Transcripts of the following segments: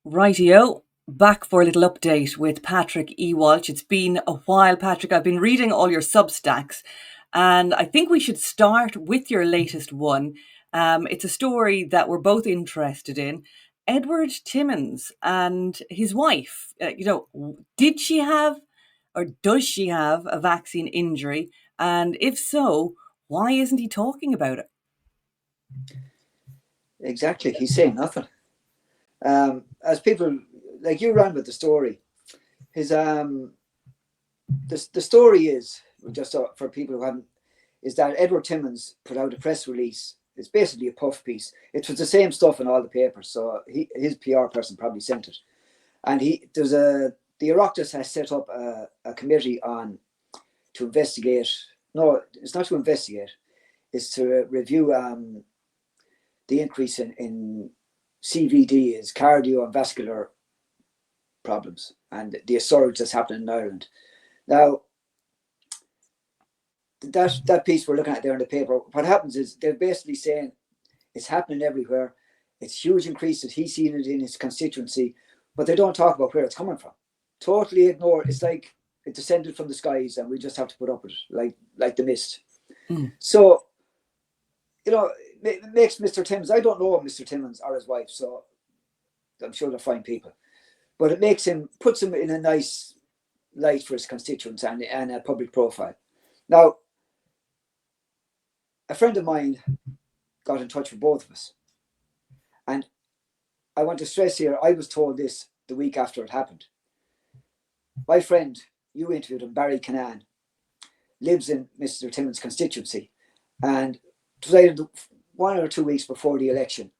Rightio, back for a little update with Patrick E Walsh. It's been a while, Patrick. I've been reading all your Substacks, and I think we should start with your latest one. It's a story that we're both interested in. Edward Timmins and his wife. Did she have or does she have a vaccine injury? And if so, why isn't he talking about it? Exactly, he's saying nothing. As people like you ran with the story, his the story is just for people who haven't is that Edward Timmins put out a press release. It's basically a puff piece. It was the same stuff in all the papers, so his PR person probably sent it. And the Oireachtas has set up a committee to investigate. No, it's not to investigate. It's to review the increase in CVD is cardio and vascular problems and the surge that's happening in Ireland. Now, that piece we're looking at there in the paper, what happens is they're basically saying it's happening everywhere. It's huge increases. He's seen it in his constituency, but they don't talk about where it's coming from. Totally ignore. It's like it descended from the skies and we just have to put up with it, like the mist. So, it makes Mr. Timmins, I don't know Mr. Timmins or his wife, so I'm sure they're fine people, but it puts him in a nice light for his constituents and a public profile. Now, a friend of mine got in touch with both of us, and I want to stress here, I was told this the week after it happened. My friend, you interviewed him, Barry Canaan, lives in Mr. Timmins' constituency, and it was either 1 or 2 weeks before the election.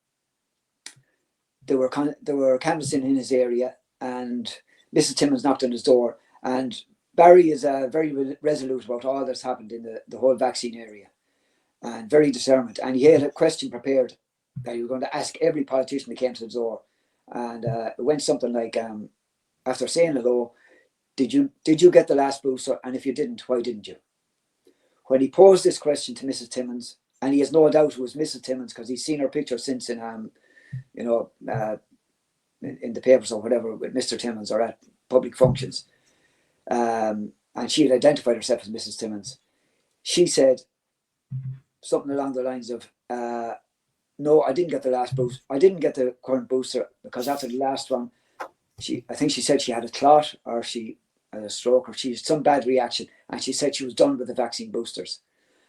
They were canvassing in his area, and Mrs. Timmins knocked on his door, and Barry is very resolute about all that's happened in the whole vaccine area, and very determined. And he had a question prepared that he was going to ask every politician that came to the door, and it went something like, after saying hello, did you get the last booster? And if you didn't, why didn't you? When he posed this question to Mrs. Timmins, and he has no doubt it was Mrs. Timmins because he's seen her picture since in the papers or whatever with Mr. Timmins or at public functions, and she had identified herself as Mrs. Timmins. She said something along the lines of, no, I didn't get the last boost. I didn't get the current booster because after the last one, I think she said she had a clot or she had a stroke or she had some bad reaction, and she said she was done with the vaccine boosters.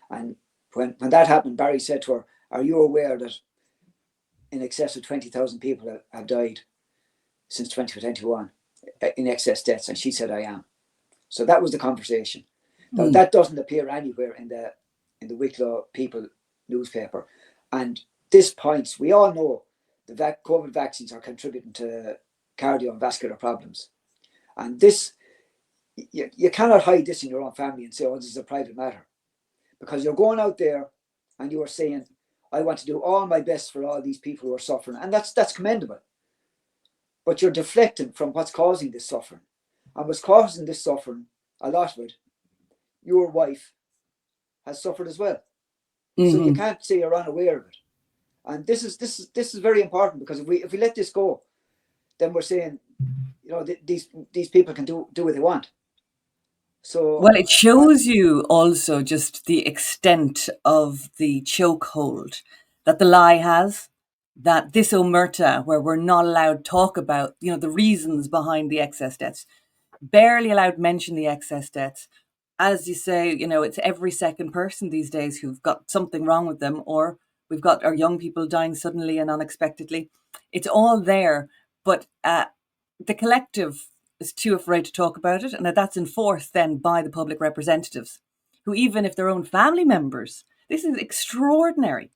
And when that happened, Barry said to her, are you aware that in excess of 20,000 people have died since 2021 in excess deaths? And she said, I am. So that was the conversation. Now, that doesn't appear anywhere in the Wicklow People newspaper. And this points, we all know the COVID vaccines are contributing to cardio and vascular problems. And this, you cannot hide this in your own family and say, oh, this is a private matter. Because you're going out there and you are saying, I want to do all my best for all these people who are suffering. And that's commendable. But you're deflecting from what's causing this suffering. And what's causing this suffering, a lot of it, your wife has suffered as well. So you can't say you're unaware of it. And this is very important, because if we let this go, then we're saying, these people can do what they want. So, well, it shows you also just the extent of the chokehold that the lie has, that this omerta, where we're not allowed to talk about, the reasons behind the excess deaths, barely allowed to mention the excess deaths. As you say, it's every second person these days who've got something wrong with them, or we've got our young people dying suddenly and unexpectedly. It's all there, but the collective is too afraid to talk about it, and that's enforced then by the public representatives, who, even if their own family members, this is extraordinary,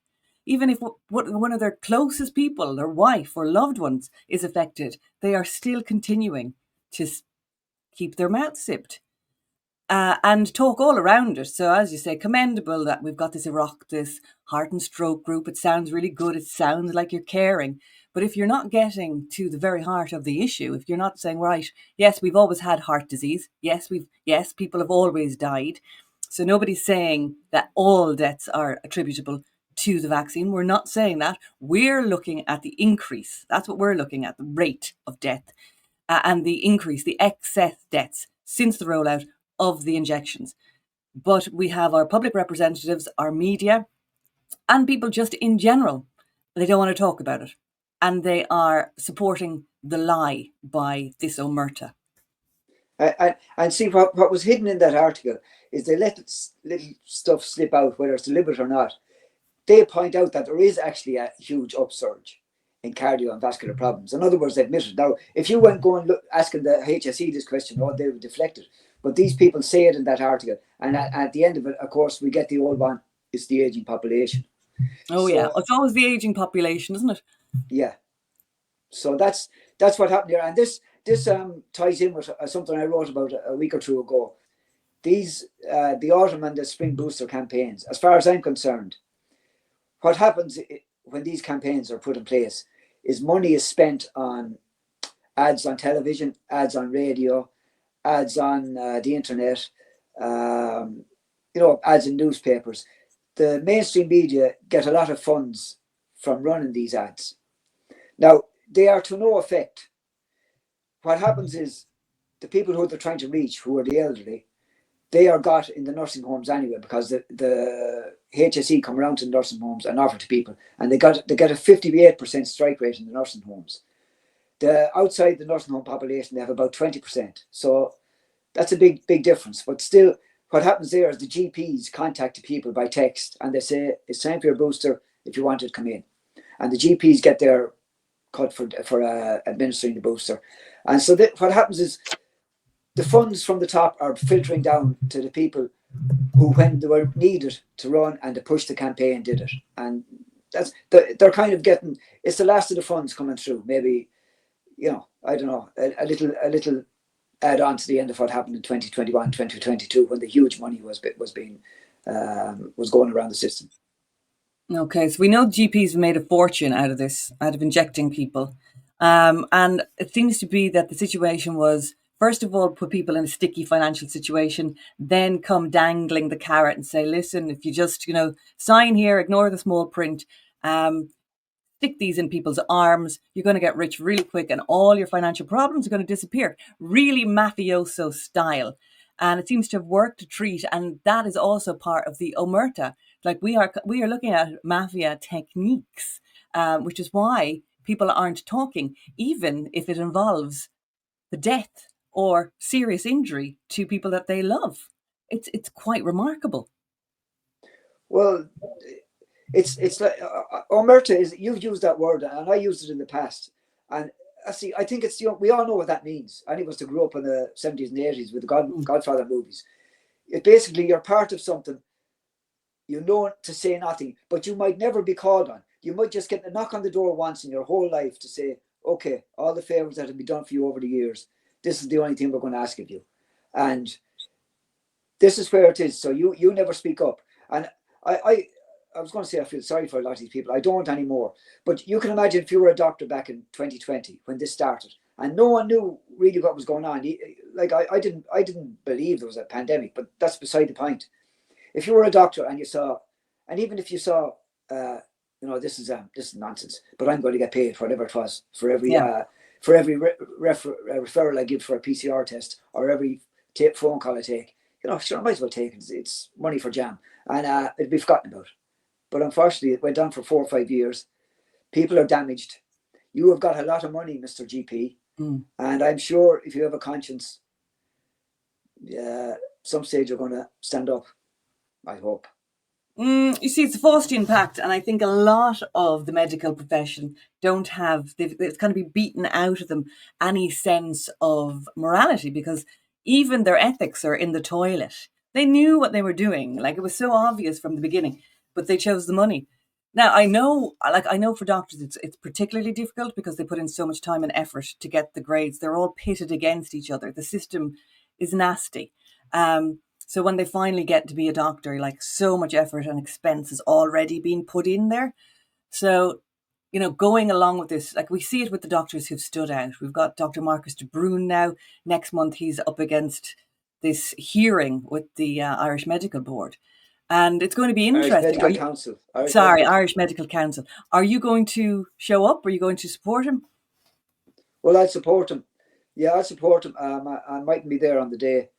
even if one of their closest people, their wife or loved ones, is affected, they are still continuing to keep their mouths zipped and talk all around it. So, as you say, commendable that we've got this this heart and stroke group. It sounds really good. It sounds like you're caring. But if you're not getting to the very heart of the issue, if you're not saying, right, yes, we've always had heart disease. Yes, people have always died. So nobody's saying that all deaths are attributable to the vaccine. We're not saying that. We're looking at the increase. That's what we're looking at, the rate of death and the increase, the excess deaths since the rollout of the injections. But we have our public representatives, our media, and people just in general. They don't want to talk about it. And they are supporting the lie by this omerta. And see, what was hidden in that article is they let little stuff slip out, whether it's deliberate or not. They point out that there is actually a huge upsurge in cardio and vascular problems. In other words, they admit it. Now, if you went going asking the HSE this question, they would deflect it. But these people say it in that article. And at the end of it, of course, we get the old one. It's the aging population. Oh, so, yeah. It's always the aging population, isn't it? Yeah. So that's what happened here. And this ties in with something I wrote about a week or two ago. The autumn and the spring booster campaigns, as far as I'm concerned, what happens when these campaigns are put in place is money is spent on ads on television, ads on radio, ads on the internet, ads in newspapers. The mainstream media get a lot of funds from running these ads. Now, they are to no effect. What happens is the people who they're trying to reach, who are the elderly, they are got in the nursing homes anyway, because the HSE come around to the nursing homes and offer to people, and they get a 58% strike rate in the nursing homes. Outside the nursing home population, they have about 20%. So that's a big difference. But still, what happens there is the GPs contact the people by text, and they say, it's time for your booster if you want it to come in. And the GPs get their cut for administering the booster. And so what happens is the funds from the top are filtering down to the people who, when they were needed to run and to push the campaign, did it. And they're kind of getting, it's the last of the funds coming through. Maybe, I don't know, a little add on to the end of what happened in 2021, 2022, when the huge money was going around the system. Okay, so we know GPs have made a fortune out of this, out of injecting people. And it seems to be that the situation was, first of all, put people in a sticky financial situation, then come dangling the carrot and say, listen, if you just, sign here, ignore the small print, stick these in people's arms, you're going to get rich really quick and all your financial problems are going to disappear. Really mafioso style. And it seems to have worked a treat. And that is also part of the omerta. Like we are looking at mafia techniques, which is why people aren't talking, even if it involves the death or serious injury to people that they love. It's quite remarkable. Well, it's like omerta is, you've used that word and I used it in the past, and I think it's, we all know what that means. Any of us that grew up in the 70s and 80s with the Godfather movies, it basically, you're part of something, to say nothing, but you might never be called on. You might just get a knock on the door once in your whole life to say, okay, all the favors that have been done for you over the years, this is the only thing we're going to ask of you. And this is where it is. So you never speak up. And I was going to say I feel sorry for a lot of these people. I don't anymore. But you can imagine if you were a doctor back in 2020 when this started, and no one knew really what was going on. Like I didn't believe there was a pandemic, but that's beside the point. If you were a doctor and you saw, and even if you saw, this is nonsense, but I'm going to get paid whatever it was for every referral I give for a PCR test, or every phone call I take. Sure, I might as well take it. It's money for jam, and it'd be forgotten about. But unfortunately, it went on for 4 or 5 years. People are damaged. You have got a lot of money, Mr. GP, and I'm sure if you have a conscience, some stage you're going to stand up. I hope. You see, it's a Faustian pact, and I think a lot of the medical profession don't have, it's kind of been beaten out of them any sense of morality, because even their ethics are in the toilet. They knew what they were doing. Like, it was so obvious from the beginning, but they chose the money. Now, I know for doctors, it's particularly difficult because they put in so much time and effort to get the grades. They're all pitted against each other. The system is nasty. So when they finally get to be a doctor, like, so much effort and expense has already been put in there. So, going along with this, like, we see it with the doctors who've stood out. We've got Dr. Marcus de Brun now. Next month, he's up against this hearing with the Irish Medical Board. And it's going to be interesting. Medical Council. Irish Medical Council. Are you going to show up? Are you going to support him? Well, I'd support him. Yeah, I'd support him. I mightn't be there on the day.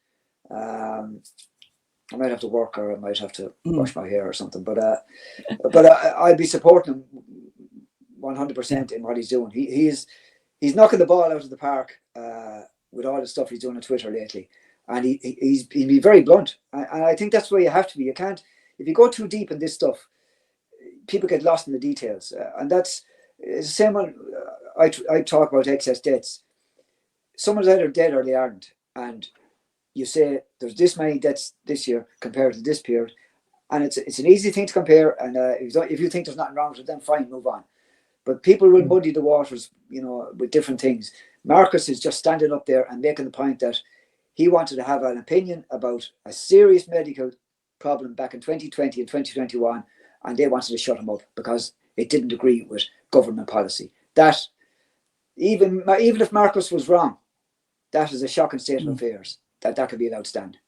I might have to work, or I might have to wash my hair or something. But I'd be supporting him 100% in what he's doing. He's knocking the ball out of the park with all the stuff he's doing on Twitter lately, and he's been very blunt. And I think that's where you have to be. You can't, if you go too deep in this stuff, people get lost in the details, and it's the same when I talk about excess deaths. Someone's either dead or they aren't, and you say there's this many deaths this year compared to this period, and it's an easy thing to compare. And if you think there's nothing wrong with it, then fine, move on. But people will muddy the waters, with different things. Marcus is just standing up there and making the point that he wanted to have an opinion about a serious medical problem back in 2020 and 2021, and they wanted to shut him up because it didn't agree with government policy. That even if Marcus was wrong, that is a shocking state of affairs. That could be allowed to stand.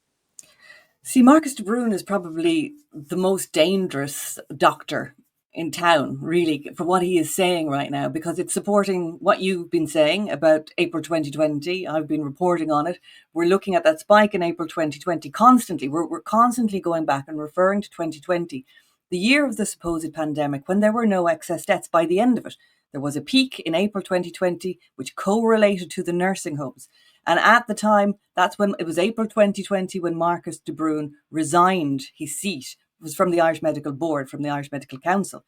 See, Marcus de Brun is probably the most dangerous doctor in town, really, for what he is saying right now, because it's supporting what you've been saying about April 2020. I've been reporting on it. We're looking at that spike in April 2020 constantly. We're constantly going back and referring to 2020, the year of the supposed pandemic, when there were no excess deaths by the end of it. There was a peak in April 2020, which correlated to the nursing homes. And at the time, that's when it was April 2020 when Marcus de Brun resigned his seat. It was from the Irish Medical Board, from the Irish Medical Council.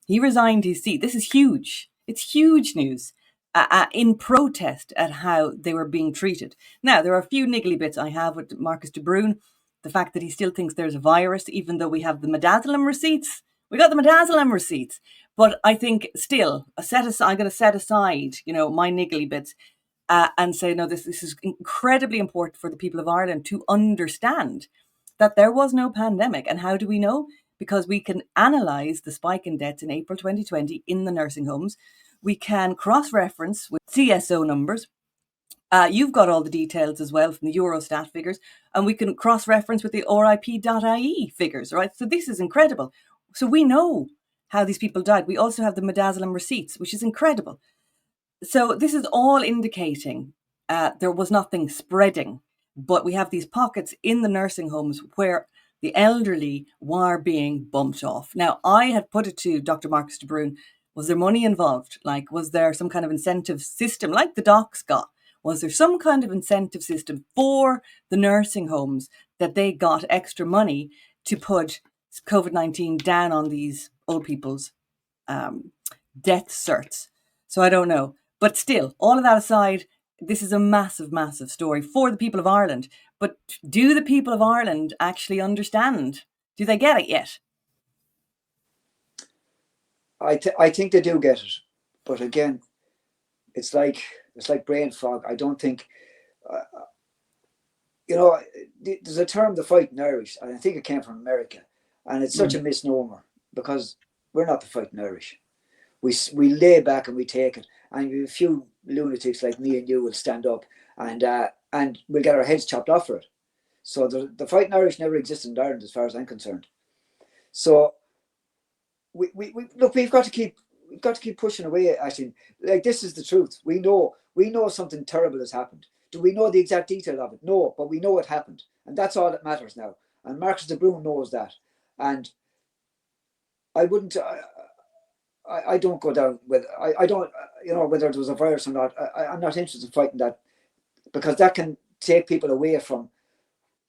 He resigned his seat. This is huge. It's huge news in protest at how they were being treated. Now, there are a few niggly bits I have with Marcus de Brun. The fact that he still thinks there's a virus, even though we have the midazolam receipts. We got the midazolam receipts. But I think still, I'm going to set aside, my niggly bits and say, no, this is incredibly important for the people of Ireland to understand that there was no pandemic. And how do we know? Because we can analyse the spike in deaths in April 2020 in the nursing homes. We can cross-reference with CSO numbers. You've got all the details as well from the Eurostat figures, and we can cross-reference with the RIP.ie figures, right? So this is incredible. So we know how these people died. We also have the midazolam receipts, which is incredible. So this is all indicating there was nothing spreading, but we have these pockets in the nursing homes where the elderly were being bumped off. Now, I had put it to Dr. Marcus de Brun, was there money involved? Like, was there some kind of incentive system like the docs got? Was there some kind of incentive system for the nursing homes that they got extra money to put COVID-19 down on these old people's death certs? So I don't know. But still, all of that aside, this is a massive, massive story for the people of Ireland. But do the people of Ireland actually understand? Do they get it yet? I think they do get it. But again, it's like brain fog. I don't think, there's a term, the fighting Irish, and I think it came from America. And it's such a misnomer because we're not the fighting Irish. We lay back and we take it. And a few lunatics like me and you will stand up and we'll get our heads chopped off for it. So the fighting Irish never existed in Ireland, as far as I'm concerned. So we look, we've got to keep pushing away. Actually, like, this is the truth. We know something terrible has happened. Do we know the exact detail of it? No, but we know it happened, and that's all that matters now. And Marcus de Brun knows that, and I wouldn't. I don't go down with. I don't. Whether it was a virus or not. I'm not interested in fighting that, because that can take people away from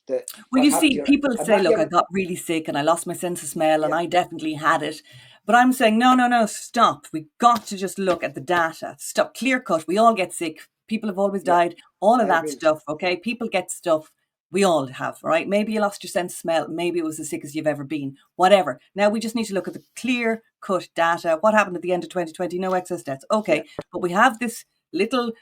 the. Well, you see, people say, "Look, I got really sick and I lost my sense of smell, and I definitely had it." But I'm saying, no, stop. We got to just look at the data. Stop, clear cut. We all get sick. People have always died. All of that stuff. Okay, people get stuff. We all have, right? Maybe you lost your sense of smell. Maybe it was the sickest you've ever been. Whatever. Now we just need to look at the clear cut data. What happened at the end of 2020? No excess deaths. Okay, but we have this little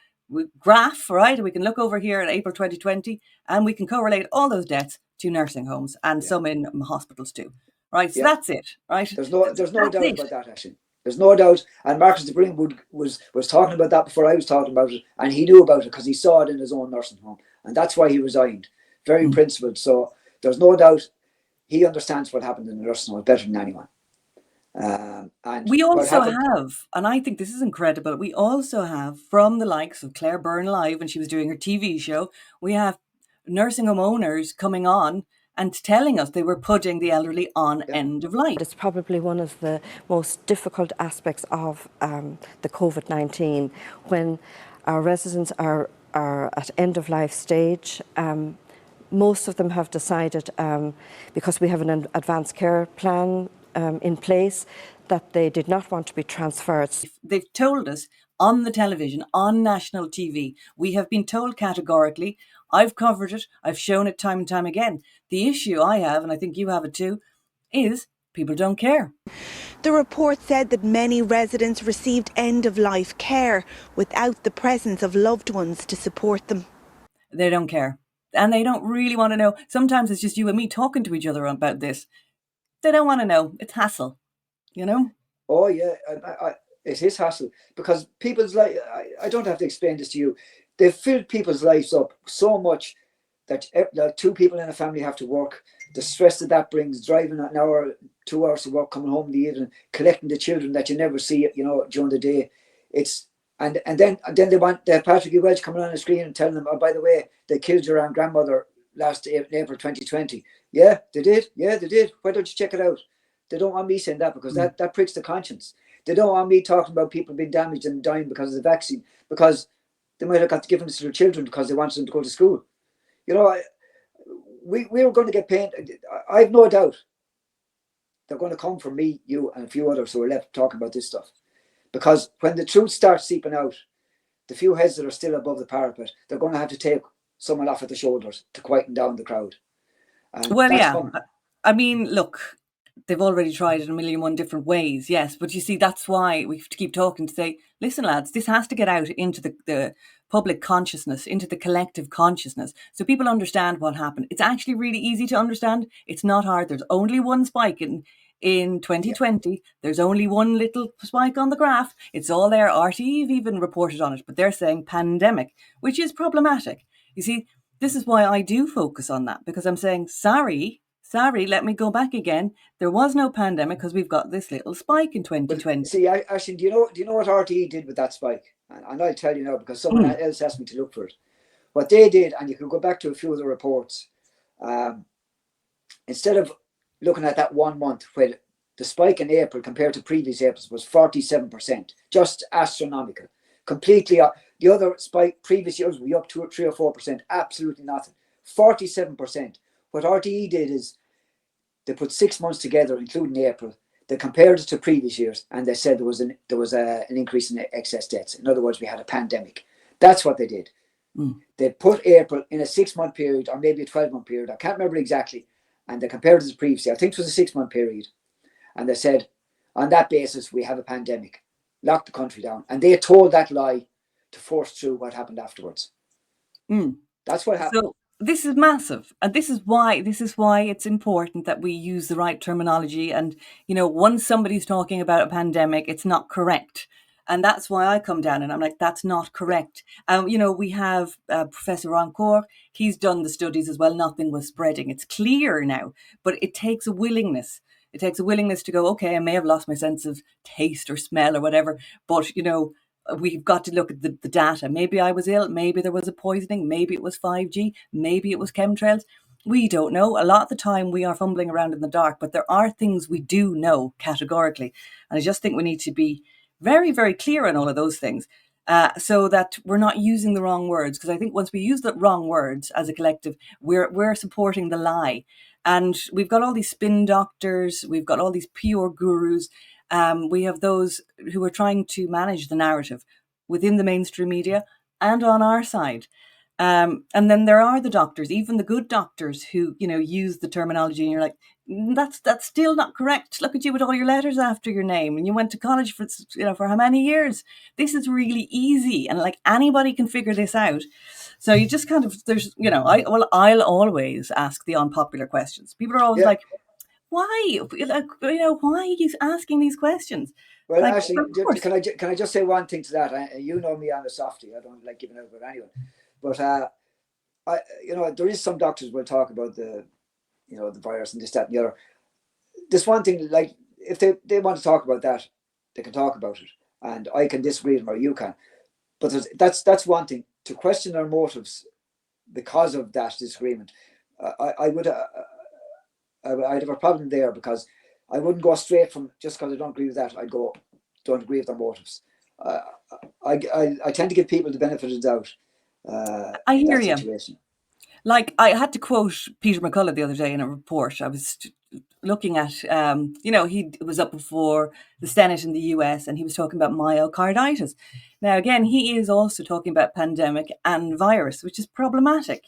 graph, right? We can look over here at April 2020, and we can correlate all those deaths to nursing homes and some in hospitals too. Right, so that's it, right? There's no doubt about that, actually. There's no doubt. And Marcus de Brun was talking about that before I was talking about it, and he knew about it because he saw it in his own nursing home, and that's why he resigned. Very principled. So there's no doubt he understands what happened in the nursing home better than anyone. And We what also happened? have, and I think this is incredible, we also have from the likes of Claire Byrne Live when she was doing her TV show, we have nursing home owners coming on and telling us they were putting the elderly on end of life. It's probably one of the most difficult aspects of the COVID-19 when our residents are at end of life stage. Most of them have decided, because we have an advanced care plan in place, that they did not want to be transferred. They've told us on the television, on national TV, we have been told categorically, I've covered it, I've shown it time and time again. The issue I have, and I think you have it too, is people don't care. The report said that many residents received end-of-life care without the presence of loved ones to support them. They don't care. And they don't really want to know. Sometimes it's just you and me talking to each other about this. They don't want to know. It's hassle, you know? Oh, yeah, it is hassle because people's life, I don't have to explain this to you. They've filled people's lives up so much that two people in a family have to work. The stress that brings, driving an hour, 2 hours to work, coming home in the evening, collecting the children that you never see, during the day. And then they want Patrick E Walsh coming on the screen and telling them, oh, by the way, they killed your aunt grandmother last April 2020. Yeah, they did. Yeah, they did. Why don't you check it out? They don't want me saying that because that pricks the conscience. They don't want me talking about people being damaged and dying because of the vaccine, because they might have got to give them to their children because they wanted them to go to school. We were going to get paid. I have no doubt they're going to come for me, you, and a few others who are left talking about this stuff. Because when the truth starts seeping out, the few heads that are still above the parapet, they're going to have to take someone off at the shoulders to quieten down the crowd. Well, yeah. I mean, look, they've already tried it a million and one different ways, yes. But you see, that's why we have to keep talking to say, listen, lads, this has to get out into the public consciousness, into the collective consciousness, so people understand what happened. It's actually really easy to understand. It's not hard. There's only one spike in 2020. Yeah. There's only one little spike on the graph. It's all there. RTE have even reported on it, but they're saying pandemic, which is problematic. You see, this is why I do focus on that, because I'm saying, sorry, let me go back again. There was no pandemic because we've got this little spike in 2020. But see, actually, do you know what RTE did with that spike? And I'll tell you now because someone else asked me to look for it. What they did, and you can go back to a few of the reports, instead of looking at that 1 month where the spike in April compared to previous Aprils was 47%, just astronomical. Completely, the other spike previous years were up to 3 or 4%, absolutely nothing. 47%. What RTE did is they put 6 months together, including April. They compared it to previous years, and they said there was an increase in excess deaths. In other words, we had a pandemic. That's what they did. They put April in a 6 month period, or maybe a 12-month period. I can't remember exactly. And they compared it to previous year. I think it was a 6 month period. And they said, on that basis, we have a pandemic. Lock the country down. And they told that lie to force through what happened afterwards. That's what happened. So this is massive, and this is why it's important that we use the right terminology. And once somebody's talking about a pandemic, it's not correct, and that's why I come down and I'm like, that's not correct. We have Professor Rancourt. He's done the studies as well. Nothing was spreading. It's clear now, but it takes a willingness. It takes a willingness to go, okay, I may have lost my sense of taste or smell or whatever, but we've got to look at the data. Maybe I was ill. Maybe there was a poisoning. Maybe it was 5G. Maybe it was chemtrails. We don't know. A lot of the time we are fumbling around in the dark, but there are things we do know categorically. And I just think we need to be very, very clear on all of those things so that we're not using the wrong words. Because I think once we use the wrong words as a collective, we're supporting the lie. And we've got all these spin doctors. We've got all these PR gurus. We have those who are trying to manage the narrative within the mainstream media and on our side. And then there are the doctors, even the good doctors who, use the terminology and you're like, that's still not correct. Look at you with all your letters after your name and you went to college for how many years? This is really easy. And like anybody can figure this out. So you just kind of, I'll always ask the unpopular questions. People are always like, why? Why are you asking these questions? Well, actually, can I just say one thing to that? You know me, I'm a softie. I don't like giving out about anyone. But there is some doctors will talk about the the virus and this, that, and the other. This one thing, like, if they want to talk about that, they can talk about it, and I can disagree with them or you can. But that's one thing. To question our motives because of that disagreement, I'd have a problem there, because I wouldn't go straight from, just because I don't agree with that, I'd go, don't agree with their motives. I tend to give people the benefit of the doubt I in hear that you. situation. Like, I had to quote Peter McCullough the other day in a report. I was looking at, he was up before the Senate in the US, and he was talking about myocarditis. Now, again, he is also talking about pandemic and virus, which is problematic,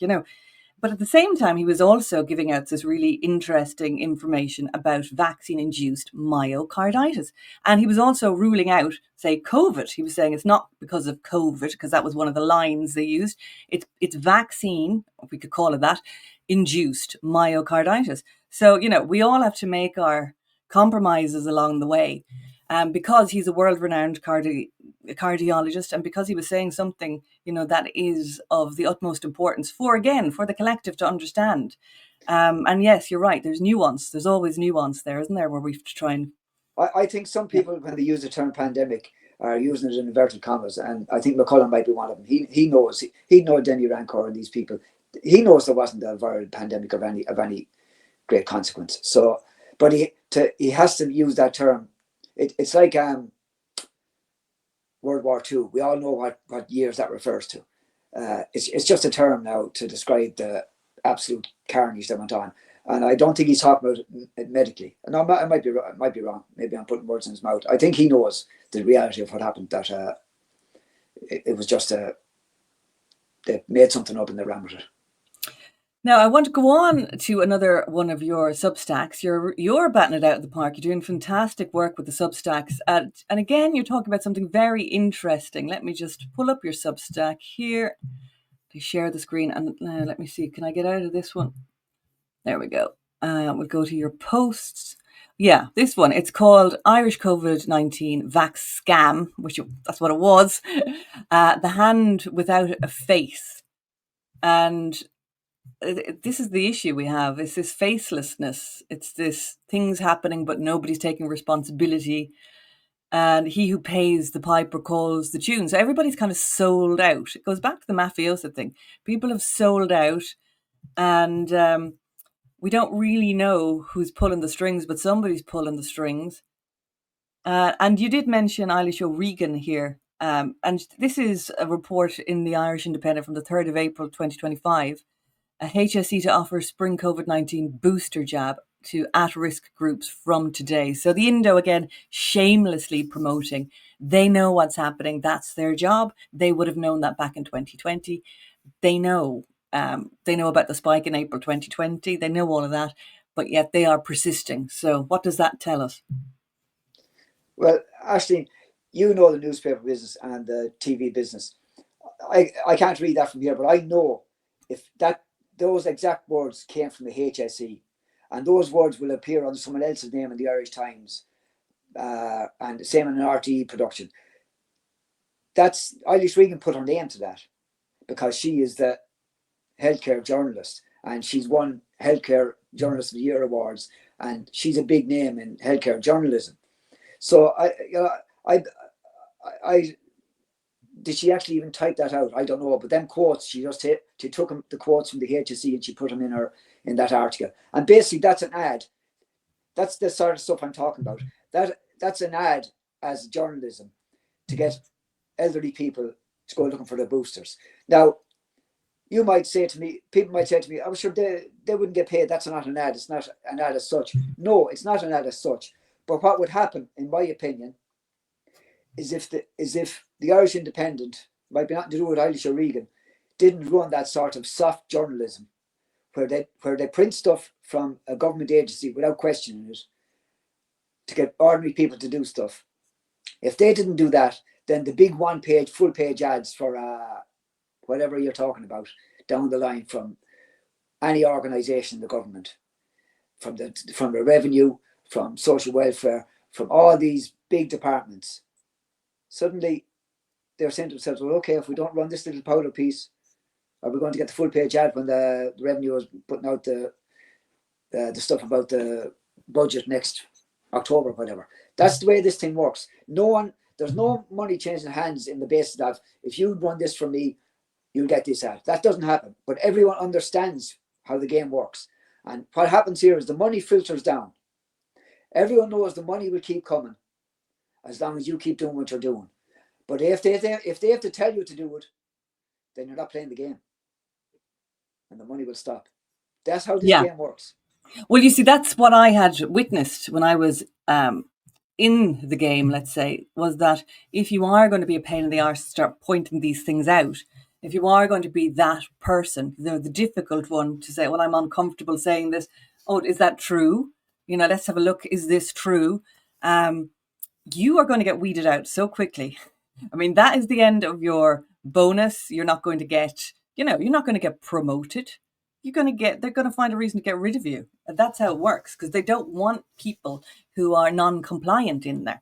But at the same time, he was also giving out this really interesting information about vaccine-induced myocarditis. And he was also ruling out, say, COVID. He was saying it's not because of COVID, because that was one of the lines they used. It's vaccine, if we could call it that, induced myocarditis. So, we all have to make our compromises along the way. Because he's a world-renowned cardiologist, and because he was saying something, that is of the utmost importance for the collective to understand. And yes, you're right. There's nuance. There's always nuance there, isn't there, where we have to try and... I think some people, when they use the term pandemic, are using it in inverted commas, and I think McCullough might be one of them. He knows. He knows Denny Rancor and these people. He knows there wasn't a viral pandemic of any great consequence. So, but he has to use that term. It's like World War II. We all know what years that refers to. It's just a term now to describe the absolute carnage that went on. And I don't think he's talking about it medically. And I might be wrong. Maybe I'm putting words in his mouth. I think he knows the reality of what happened, that it was just they made something up and they ran with it. Now, I want to go on to another one of your Substacks. You're batting it out of the park. You're doing fantastic work with the Substacks. And again, you're talking about something very interesting. Let me just pull up your Substack here to share the screen. And let me see. Can I get out of this one? There we go. We'll go to your posts. Yeah, this one. It's called Irish COVID-19 Vax Scam, that's what it was. The Hand Without a Face. And this is the issue we have. It's this facelessness. It's this things happening, but nobody's taking responsibility. And he who pays the piper calls the tune. So everybody's kind of sold out. It goes back to the mafiosa thing. People have sold out, and we don't really know who's pulling the strings, but somebody's pulling the strings. And you did mention Eilish O'Regan here. And this is a report in the Irish Independent from the 3rd of April, 2025. A HSE to offer spring COVID-19 booster jab to at-risk groups from today. So the Indo, again, shamelessly promoting. They know what's happening. That's their job. They would have known that back in 2020. They know about the spike in April 2020. They know all of that, but yet they are persisting. So what does that tell us? Well, Aisling, you know the newspaper business and the TV business. I can't read that from here, but I know if those exact words came from the HSE, and those words will appear on someone else's name in the Irish Times, and the same in an RTE production. That's Eilish Regan put her name to that because she is the healthcare journalist, and she's won Healthcare Journalist of the Year awards, and she's a big name in healthcare journalism. So I did she actually even type that out? I don't know. But them quotes, she took the quotes from the HSE and she put them in that article. And basically, that's an ad. That's the sort of stuff I'm talking about. That's an ad as journalism to get elderly people to go looking for their boosters. Now, you might say to me, people might say to me, I'm sure they wouldn't get paid. That's not an ad. It's not an ad as such. No, it's not an ad as such. But what would happen, in my opinion, is if the Irish Independent, might be nothing to do with Eilish O'Regan, didn't run that sort of soft journalism where they print stuff from a government agency without questioning it to get ordinary people to do stuff. If they didn't do that, then the big one-page, full-page ads for whatever you're talking about down the line from any organisation in the government, from the revenue, from social welfare, from all these big departments, suddenly they're saying to themselves, well, okay, if we don't run this little powder piece, are we going to get the full page ad when the revenue is putting out the the stuff about the budget next October, whatever. That's the way this thing works. There's no money changing hands in the basis of, if you run this for me, you'll get this out. That doesn't happen. But everyone understands how the game works. And what happens here is the money filters down. Everyone knows the money will keep coming as long as you keep doing what you're doing. But if they have to tell you to do it, then you're not playing the game. And the money will stop. That's how this game works. Well, you see, that's what I had witnessed when I was in the game, let's say, was that if you are going to be a pain in the arse, start pointing these things out, if you are going to be that person, the difficult one to say, well, I'm uncomfortable saying this. Oh, is that true? Let's have a look. Is this true? You are going to get weeded out so quickly. I mean, that is the end of your bonus. You're not going to get, you're not going to get promoted. They're going to find a reason to get rid of you. And that's how it works, because they don't want people who are non-compliant in there.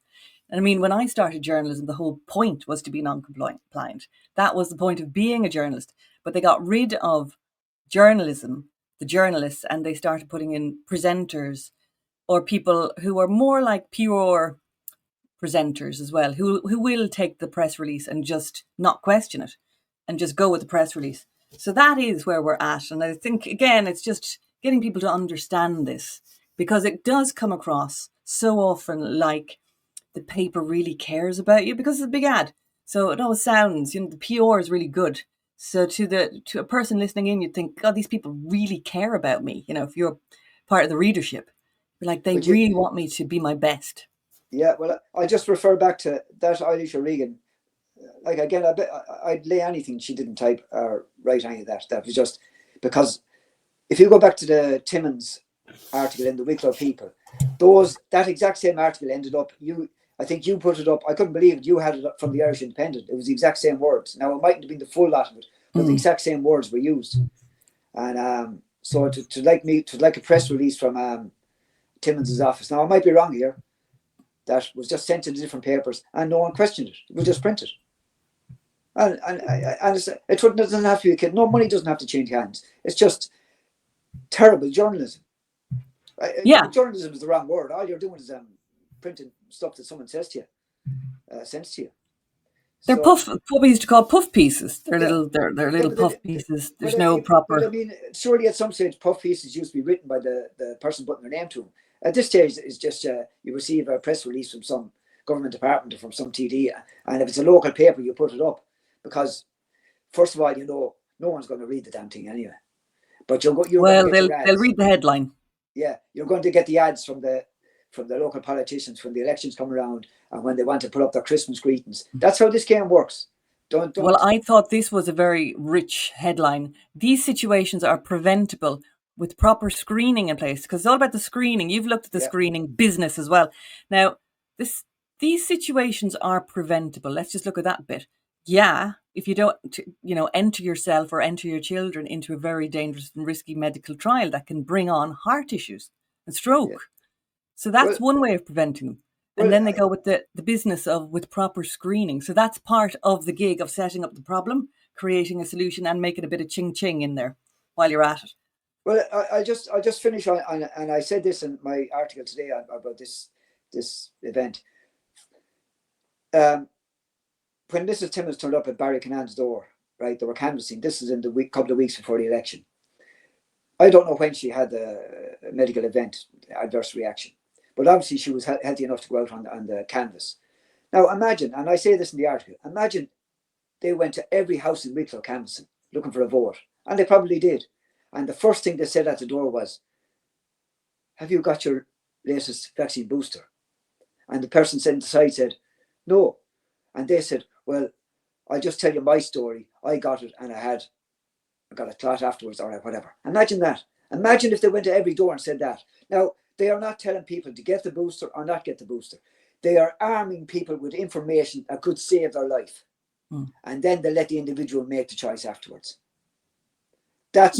And I mean, when I started journalism, the whole point was to be non-compliant. That was the point of being a journalist. But they got rid of journalism, the journalists, and they started putting in presenters or people who are more like pure presenters as well, who will take the press release and just not question it and just go with the press release. So that is where we're at. And I think, again, it's just getting people to understand this, because it does come across so often like the paper really cares about you because it's a big ad. So it always sounds, the PR is really good. So to a person listening in, you'd think, God, these people really care about me. If you're part of the readership, like they really want me to be my best. Yeah, well, I just refer back to that Eilish O'Regan. Like, again, I'd lay anything she didn't type or write any of that. That was just because if you go back to the Timmins article in the Wicklow People, that exact same article ended up, I think you put it up. I couldn't believe it. You had it up from the Irish Independent. It was the exact same words. Now, it mightn't have been the full lot of it, but the exact same words were used. And so to like a press release from Timmins' office. Now, I might be wrong here. That was just sent to the different papers, and no one questioned it. It was just printed. And it doesn't have to be a kid. No, money doesn't have to change hands. It's just terrible journalism. Journalism is the wrong word. All you're doing is printing stuff that someone says to you, sends to you. They're what we used to call puff pieces. They're little puff pieces. There's no proper. I mean, surely at some stage, puff pieces used to be written by the person putting their name to them. At this stage, it's just you receive a press release from some government department or from some TD, and if it's a local paper, you put it up, because first of all, no one's going to read the damn thing anyway. But they'll read the headline. Yeah, you're going to get the ads from the local politicians when the elections come around and when they want to put up their Christmas greetings. That's how this game works. Don't. Well, I thought this was a very rich headline. These situations are preventable with proper screening in place, because it's all about the screening. You've looked at the screening business as well. Now, these situations are preventable. Let's just look at that bit. Yeah, if you don't, enter yourself or enter your children into a very dangerous and risky medical trial that can bring on heart issues and stroke. Yeah. So that's one way of preventing them. And then they go with the business with proper screening. So that's part of the gig of setting up the problem, creating a solution, and making a bit of ching-ching in there while you're at it. Well, I'll just finish on, and I said this in my article today about this event. When Mrs. Timmins turned up at Barry Cannan's door, right, they were canvassing. This is in the couple of weeks before the election. I don't know when she had the medical event, adverse reaction, but obviously she was healthy enough to go out on the canvass. Now imagine, and I say this in the article, imagine they went to every house in Wicklow canvassing, looking for a vote, and they probably did. And the first thing they said at the door was, "Have you got your latest vaccine booster?" And the person inside said, "No." And they said, "Well, I'll just tell you my story. I got it and I got a clot afterwards, or whatever." Imagine that. Imagine if they went to every door and said that. Now, they are not telling people to get the booster or not get the booster. They are arming people with information that could save their life. And then they let the individual make the choice afterwards. That's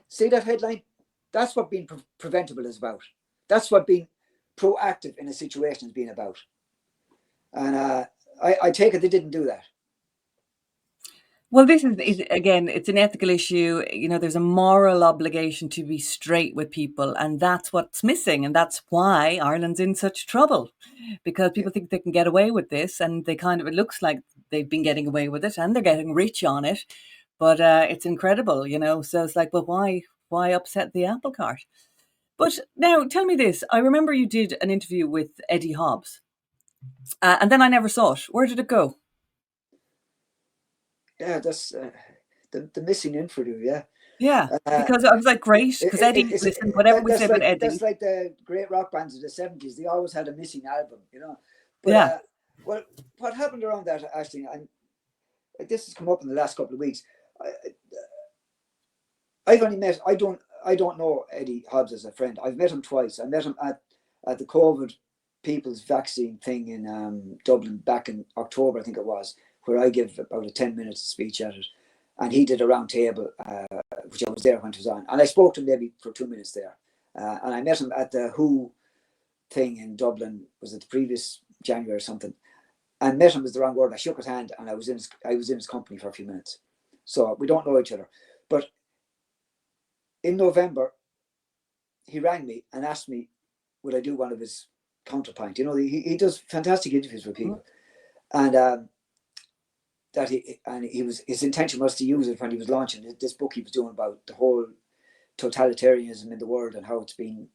see that headline? That's what being preventable is about. That's what being proactive in a situation is being about. And I take it they didn't do that. Well, this is again, it's an ethical issue. You know, there's a moral obligation to be straight with people, and that's what's missing. And that's why Ireland's in such trouble, because Yeah. people think they can get away with this, and they kind of, it looks like they've been getting away with it and they're getting rich on it. But it's incredible, you know. So it's like, well, why upset the apple cart? But now tell me this. I remember you did an interview with Eddie Hobbs, and then I never saw it. Where did it go? Yeah, that's the missing interview. Yeah, Yeah, uh, because I was like, great, because Eddie, it's listen, whatever we say about that's Eddie, like the great rock bands of the 70s. They always had a missing album, you know. But yeah, well, what happened around that, actually, and this has come up in the last couple of weeks. I, I've only met. I don't know Eddie Hobbs as a friend. I've met him twice. I met him at the COVID people's vaccine thing in Dublin back in October, I think it was, where I gave about a 10-minute speech at it, and he did a round table, which I was there when it was on, and I spoke to him maybe for 2 minutes there, and I met him at the Who thing in Dublin. Was it the previous January or something? And met him is the wrong word. I shook his hand, and I was in his company for a few minutes. So we don't know each other, but in November, he rang me and asked me, would I do one of his counterpoint? You know, he does fantastic interviews with people, and he was, his intention was to use it when he was launching this book he was doing about the whole totalitarianism in the world and how it's been,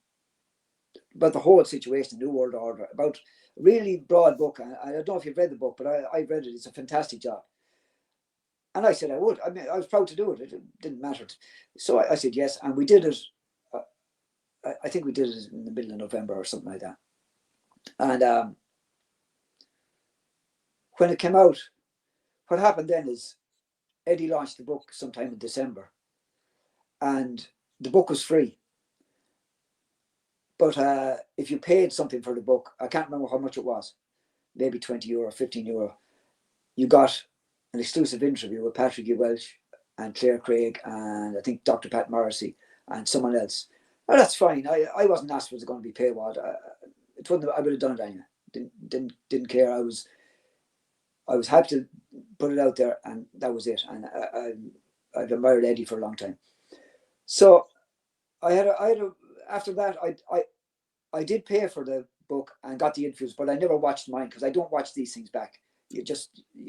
about the whole situation, the New World Order, about a really broad book. And I don't know if you've read the book, but I've read it. It's a fantastic job. And I said I would. I mean, I was proud to do it. It didn't matter. So I said yes, and we did it. I think we did it in the middle of November or something like that. And when it came out, what happened then is Eddie launched the book sometime in December, and the book was free. But if you paid something for the book, I can't remember how much it was, maybe €20, €15, you got an exclusive interview with Patrick E Walsh and Claire Craig and I think Dr. Pat Morrissey and someone else. Oh, that's fine. I wasn't asked was it going to be paywalled. It wouldn't. I would have done it anyway. Didn't care. I was happy to put it out there, and that was it. And I've admired Eddie for a long time. So after that I did pay for the book and got the interviews, but I never watched mine because I don't watch these things back. You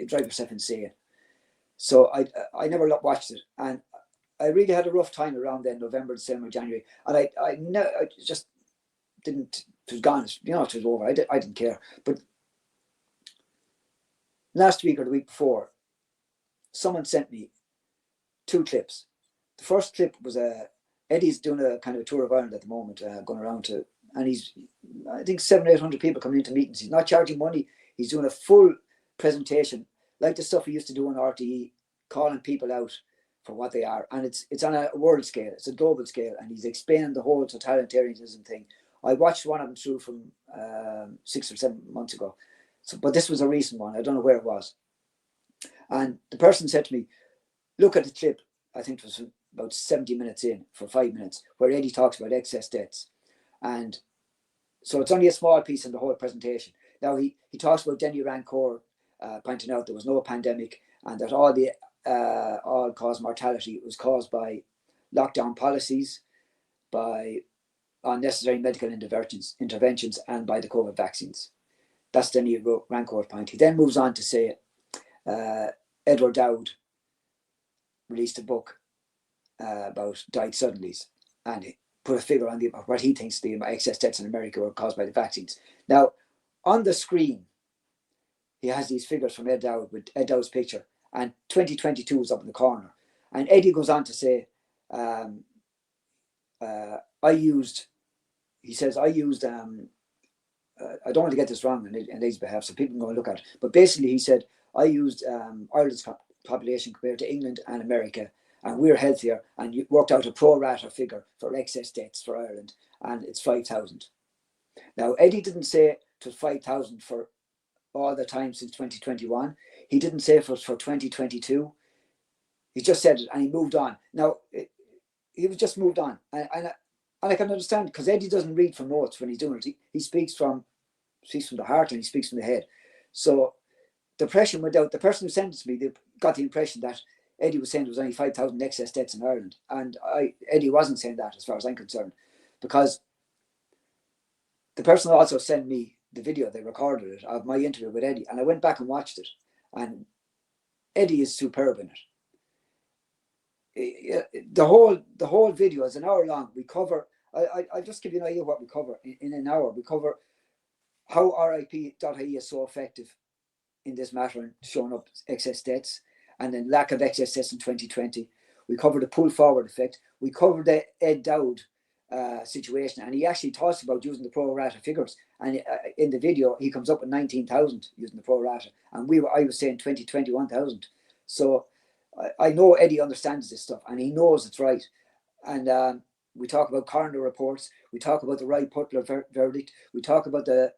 drive yourself insane. So I never watched it, and I really had a rough time around then, November, December, January, and I just didn't. It was gone. You know, it was over. I didn't care. But last week or the week before, someone sent me 2 clips. The first clip was Eddie's doing a kind of a tour of Ireland at the moment, going around to, and he's, I think 700-800 people coming into meetings. He's not charging money. He's doing a full presentation, like the stuff he used to do on RTE, calling people out for what they are. And it's on a world scale. It's a global scale. And he's explaining the whole totalitarianism thing. I watched one of them through from 6 or 7 months ago. So, but this was a recent one. I don't know where it was. And the person said to me, look at the clip. I think it was about 70 minutes in for 5 minutes, where Eddie talks about excess deaths. And so it's only a small piece in the whole presentation. Now he talks about Denny Rancourt pointing out there was no pandemic and that all the all-cause mortality was caused by lockdown policies, by unnecessary medical interventions, and by the COVID vaccines. That's Denny Rancourt's point. He then moves on to say Edward Dowd released a book about died suddenlies, and he put a figure on what he thinks the excess deaths in America were caused by the vaccines. Now, on the screen, he has these figures from Ed Dowd with Ed Dowd's picture, and 2022 is up in the corner. And Eddie goes on to say, I used, I don't want to get this wrong on Eddie's behalf, so people can go and look at it. But basically, he said, I used Ireland's population compared to England and America, and we're healthier, and you worked out a pro rata figure for excess deaths for Ireland, and it's 5,000. Now, Eddie didn't say it was 5,000 for all the time since 2021. He didn't say it was for 2022. He just said it, and he moved on. Now, he was just moved on, and I can understand, because Eddie doesn't read from notes when he's doing it. He speaks from the heart, and he speaks from the head. So the pressure went out. The person who sent it to me, the got the impression that Eddie was saying there was only 5,000 excess deaths in Ireland. And Eddie wasn't saying that as far as I'm concerned, because the person also sent me the video, they recorded it, of my interview with Eddie. And I went back and watched it. And Eddie is superb in it. The whole video is an hour long. We cover, I'll just give you an idea of what we cover. In an hour, we cover how RIP.ie is so effective in this matter and showing up excess deaths, and then lack of excess deaths in 2020. We cover the pull forward effect. We cover the Ed Dowd situation, and he actually talks about using the pro rata figures. And in the video, he comes up with 19,000 using the pro rata, and I was saying 20, 21,000. So I know Eddie understands this stuff, and he knows it's right. And we talk about coroner reports. We talk about the Wright Putler verdict. We talk about the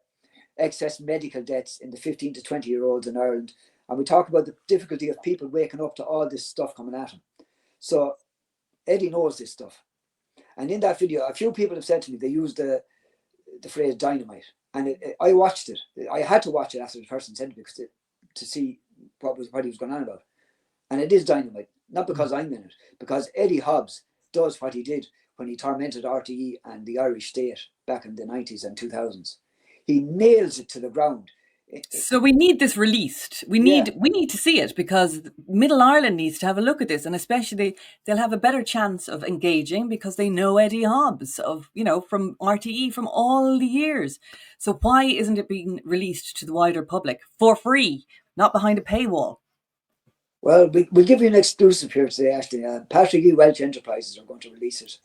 excess medical deaths in the 15 to 20-year-olds in Ireland. And we talk about the difficulty of people waking up to all this stuff coming at them. So Eddie knows this stuff. And in that video, a few people have said to me, they used the phrase dynamite. And I watched it. I had to watch it after the person sent it, because to see what he was going on about. And it is dynamite, not because I'm in it, because Eddie Hobbs does what he did when he tormented RTE and the Irish state back in the 90s and 2000s. He nails it to the ground. So we need this released. We need to see it, because Middle Ireland needs to have a look at this, and especially they'll have a better chance of engaging because they know Eddie Hobbs from RTE from all the years. So why isn't it being released to the wider public for free, not behind a paywall? Well, we'll give you an exclusive here today, actually. Patrick E Walsh Enterprises are going to release it.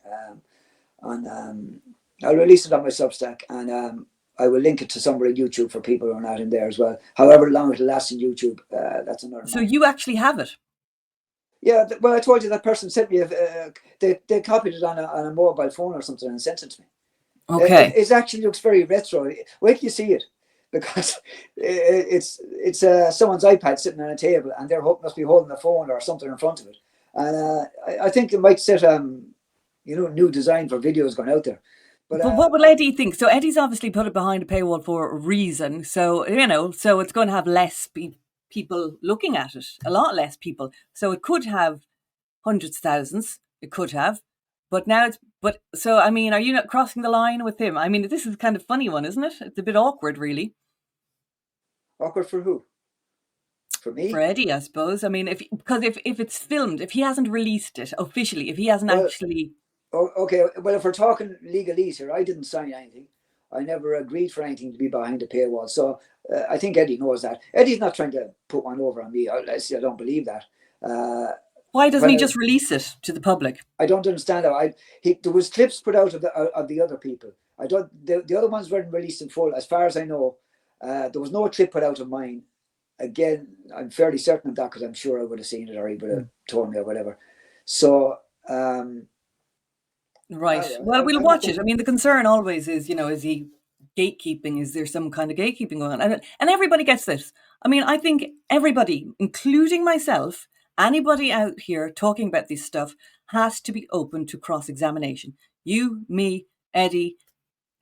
I'll release it on my Substack, and I will link it to somewhere on YouTube for people who are not in there as well. However long it'll last in YouTube, that's another So matter. you actually have it? Yeah, well, I told you that person sent me, they copied it on a mobile phone or something and sent it to me. Okay. It actually looks very retro. Wait till you see it, because it's someone's iPad sitting on a table, and they must be holding a phone or something in front of it. And I think it might set new design for videos going out there. But what will Eddie think? So Eddie's obviously put it behind a paywall for a reason. So, so it's going to have less people looking at it, a lot less people. So it could have hundreds of thousands. It could have. But now are you not crossing the line with him? I mean, this is kind of funny one, isn't it? It's a bit awkward, really. Awkward for who? For me? For Eddie, I suppose. I mean, if it's filmed, if he hasn't released it officially, if he hasn't actually... Okay, well, if we're talking legalese here, I didn't sign anything. I never agreed for anything to be behind the paywall. So I think Eddie knows that. Eddie's not trying to put one over on me. I don't believe that. Why doesn't he just release it to the public? I don't understand how. There was clips put out of the other people. The other ones weren't released in full, as far as I know. There was no clip put out of mine. Again, I'm fairly certain of that, because I'm sure I would have seen it, or he would have told me or whatever. So. Right. Well, we'll watch it. I mean, the concern always is, is he gatekeeping? Is there some kind of gatekeeping going on? And everybody gets this. I mean, I think everybody, including myself, anybody out here talking about this stuff, has to be open to cross-examination. You, me, Eddie,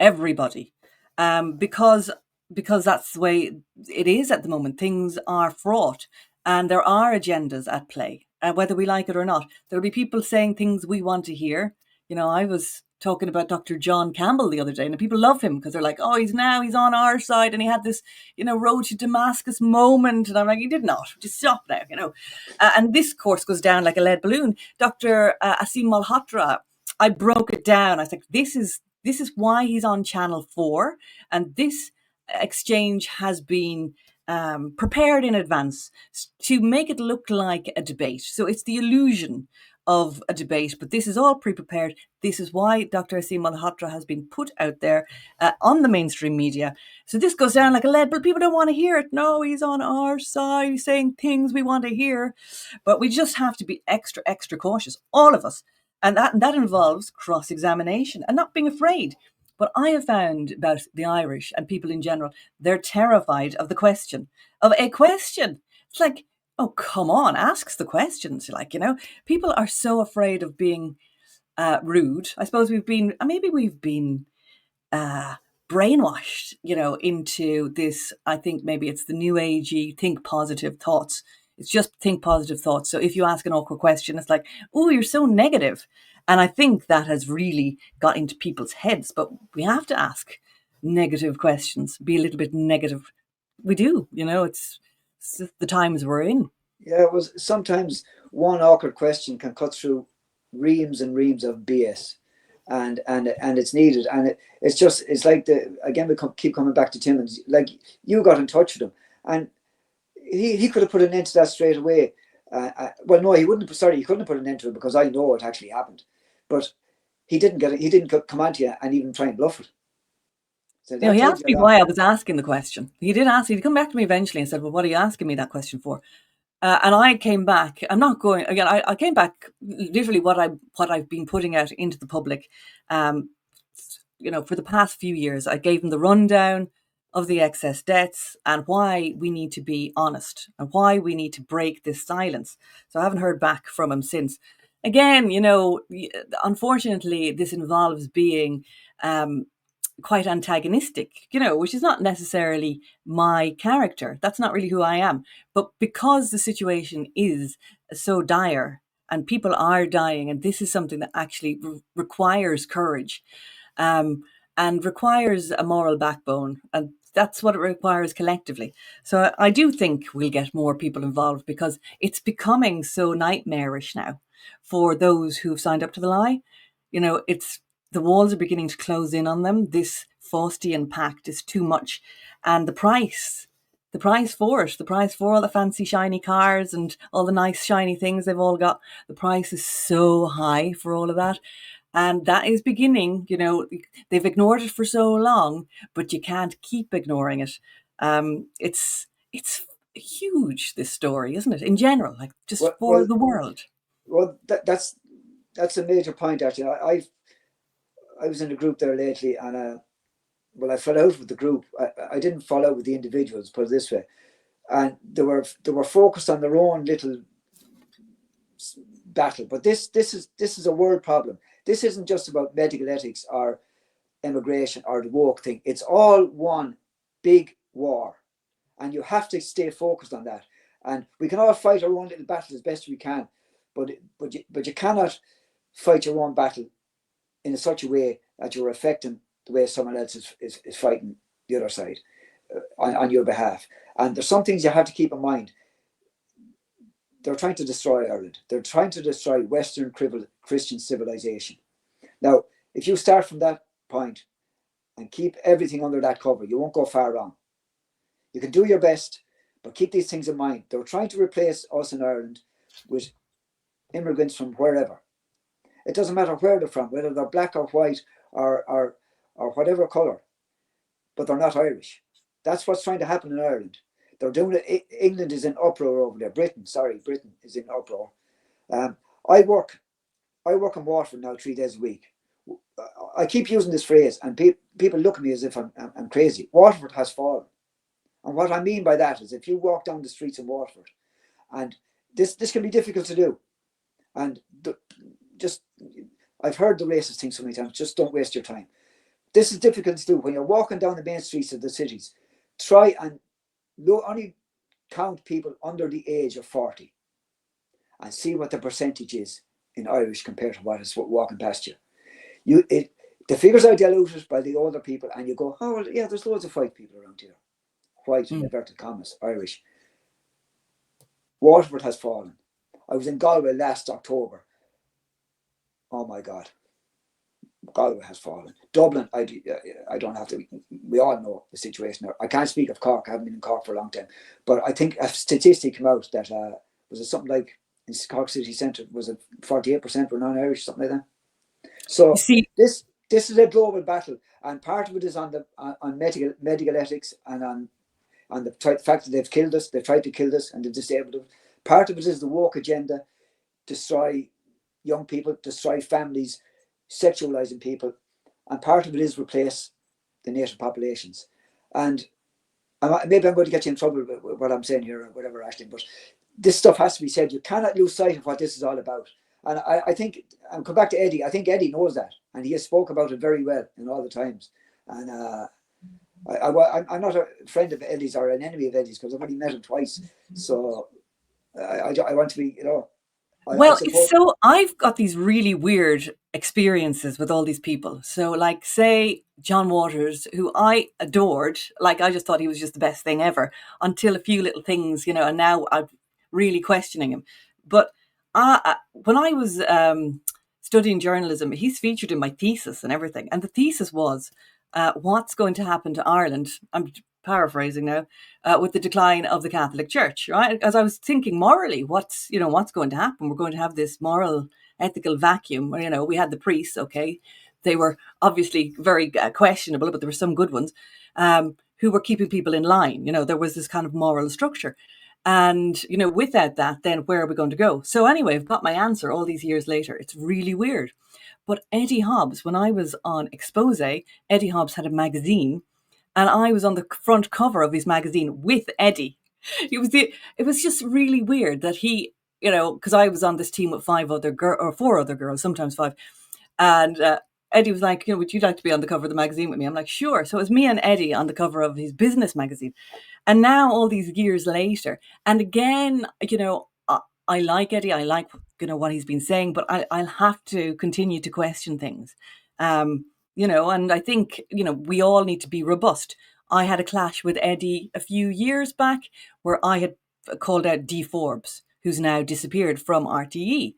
everybody. Because that's the way it is at the moment. Things are fraught, and there are agendas at play, whether we like it or not. There'll be people saying things we want to hear. I was talking about Dr. John Campbell the other day, and people love him because they're like, oh, he's on our side, and he had this, road to Damascus moment. And I'm like, he did not. Just stop now, and this course goes down like a lead balloon. Dr. Asim Malhotra, I broke it down. I was like, this is why he's on Channel 4, and this exchange has been prepared in advance to make it look like a debate. So it's the illusion of a debate, but this is all pre-prepared. This is why Dr. Asim Malhotra has been put out there on the mainstream media. So this goes down like a lead, but people don't want to hear it. No, he's on our side, he's saying things we want to hear. But we just have to be extra, extra cautious, all of us. And that involves cross-examination and not being afraid. But I have found about the Irish and people in general, they're terrified of a question. It's like, oh, come on, ask the questions. People are so afraid of being rude. I suppose we've been brainwashed, into this. I think maybe it's the new agey think positive thoughts It's just think positive thoughts. So if you ask an awkward question, it's like, oh, you're so negative. And I think that has really got into people's heads. But we have to ask negative questions, be a little bit negative. We do, it's the times we're in. Yeah, it was sometimes one awkward question can cut through reams and reams of BS, and it's needed, and it's like we keep coming back to Timmins. Like, you got in touch with him, and he could have put an end to that straight away. Well, no, he wouldn't. Sorry, he couldn't have put an end to it, because I know it actually happened, but he didn't get it. He didn't come on to you and even try and bluff it. So he asked me why I was asking the question. He did ask. He'd come back to me eventually and said, "Well, what are you asking me that question for?" And I came back. I'm not going again. I came back literally what I've been putting out into the public. For the past few years, I gave him the rundown of the excess debts and why we need to be honest and why we need to break this silence. So I haven't heard back from him since. Again, unfortunately, this involves being quite antagonistic, which is not necessarily my character. That's not really who I am. But because the situation is so dire and people are dying, and this is something that actually requires courage and requires a moral backbone, and that's what it requires collectively. So I do think we'll get more people involved, because it's becoming so nightmarish now for those who've signed up to the lie. The walls are beginning to close in on them. This Faustian pact is too much. And the price for it, the price for all the fancy shiny cars and all the nice shiny things they've all got, the price is so high for all of that. And that is beginning, they've ignored it for so long, but you can't keep ignoring it. It's huge, this story, isn't it? In general, like just for the world. Well, that's a major point, actually. I was in a group there lately, and I fell out with the group. I didn't fall out with the individuals, put it this way, and they were focused on their own little battle. But this is a world problem. This isn't just about medical ethics or immigration or the woke thing. It's all one big war, and you have to stay focused on that. And we can all fight our own little battle as best we can, but you cannot fight your own battle in such a way that you're affecting the way someone else is fighting the other side on your behalf. And there's some things you have to keep in mind. They're trying to destroy Ireland. They're trying to destroy Western Christian civilization. Now, if you start from that point and keep everything under that cover, you won't go far wrong. You can do your best, but keep these things in mind. They're trying to replace us in Ireland with immigrants from wherever. It doesn't matter where they're from, whether they're black or white or whatever colour, but they're not Irish. That's what's trying to happen in Ireland. They're doing it. England is in uproar over there. Britain is in uproar. I work in Waterford now 3 days a week. I keep using this phrase, and people look at me as if I'm crazy. Waterford has fallen. And what I mean by that is, if you walk down the streets in Waterford, and this can be difficult to do, and I've heard the racist thing so many times, just don't waste your time. This is difficult to do. When you're walking down the main streets of the cities, try and only count people under the age of 40 and see what the percentage is in Irish compared to what is walking past you. The figures are diluted by the older people, and you go, oh, well, yeah, there's loads of white people around here. White, in inverted commas, Irish. Waterford has fallen. I was in Galway last October. Oh my God. Galway has fallen. Dublin, I don't have to, we all know the situation there. I can't speak of Cork. I haven't been in Cork for a long time. But I think a statistic came out that, was it something like, in Cork City Centre, was it 48% were non-Irish, something like that? So this is a global battle, and part of it is on medical ethics and on the fact that they've killed us, they've tried to kill us, and they've disabled us. Part of it is the woke agenda, destroy young people, destroy families, sexualizing people, and part of it is replace the native populations. And maybe I'm going to get you in trouble with what I'm saying here or whatever, Ashley, but this stuff has to be said. You cannot lose sight of what this is all about. And I think, and come back to Eddie, I think Eddie knows that, and he has spoke about it very well in all the times. And I'm not a friend of Eddie's or an enemy of Eddie's, because I've only met him twice. So I want to be, I Well, suppose. so I've got these really weird experiences with all these people. So, like, say John Waters, who I adored, like, I just thought he was just the best thing ever until a few little things, and now I'm really questioning him. But when I was studying journalism, he's featured in my thesis and everything. And the thesis was what's going to happen to Ireland? I'm paraphrasing now, with the decline of the Catholic Church, right? As I was thinking morally, what's going to happen? We're going to have this moral, ethical vacuum. We had the priests, okay, they were obviously very questionable, but there were some good ones who were keeping people in line. There was this kind of moral structure. And, without that, then where are we going to go? So anyway, I've got my answer all these years later. It's really weird. But Eddie Hobbs, when I was on Expose, Eddie Hobbs had a magazine, and I was on the front cover of his magazine with Eddie. It was just really weird that he, because I was on this team with 4 other girls, sometimes 5, and Eddie was like, would you like to be on the cover of the magazine with me? I'm like, sure. So it was me and Eddie on the cover of his business magazine. And now all these years later, and again, I like Eddie. I like, what he's been saying, but I'll have to continue to question things. And I think, we all need to be robust. I had a clash with Eddie a few years back where I had called out Dee Forbes, who's now disappeared from RTE.